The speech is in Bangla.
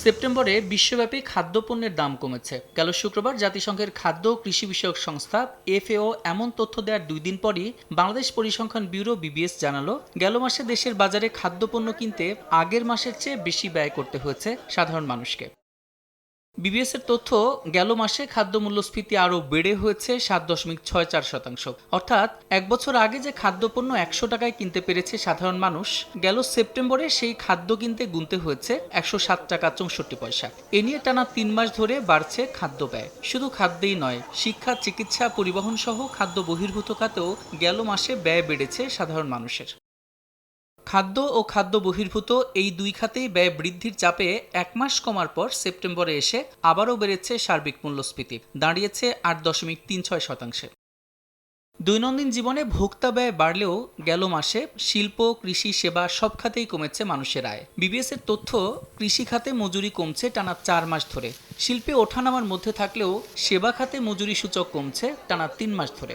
সেপ্টেম্বরে বিশ্বব্যাপী খাদ্যপণ্যের দাম কমেছে। গেল শুক্রবার জাতিসংঘের খাদ্য ও কৃষি বিষয়ক সংস্থা এফএও এমন তথ্য দেওয়ার 2 দিন পরই বাংলাদেশ পরিসংখ্যান ব্যুরো বিবিএস জানালো, গেল মাসে দেশের বাজারে খাদ্যপণ্য কিনতে আগের মাসের চেয়ে বেশি ব্যয় করতে হয়েছে সাধারণ মানুষকে। বিবিএস এর তথ্য, গেল মাসে খাদ্য মূল্যস্ফীতি আরও বেড়ে হয়েছে 7.64%। অর্থাৎ এক বছর আগে যে খাদ্যপণ্য 100 টাকায় কিনতে পেরেছে সাধারণ মানুষ, গেল সেপ্টেম্বরে সেই খাদ্য কিনতে গুনতে হয়েছে 107 টাকা 64 পয়সা। এ নিয়ে টানা 3 মাস ধরে বাড়ছে খাদ্য ব্যয়। শুধু খাদ্যেই নয়, শিক্ষা, চিকিৎসা, পরিবহন সহ খাদ্য বহির্ভূত খাতেও গেল মাসে ব্যয় বেড়েছে সাধারণ মানুষের। খাদ্য ও খাদ্য বহির্ভূত এই দুই খাতেই ব্যয় বৃদ্ধির চাপে 1 মাস কমার পর সেপ্টেম্বরে এসে আবারও বেড়েছে সার্বিক মূল্যস্ফীতি, দাঁড়িয়েছে 8.36%। দৈনন্দিন জীবনে ভোক্তা ব্যয় বাড়লেও গেল মাসে শিল্প, কৃষি, সেবা সব খাতেই কমেছে মানুষের আয়। বিবিএস এর তথ্য, কৃষি খাতে মজুরি কমছে টানা 4 মাস ধরে। শিল্পে ওঠানামার মধ্যে থাকলেও সেবা খাতে মজুরি সূচক কমছে টানা 3 মাস ধরে।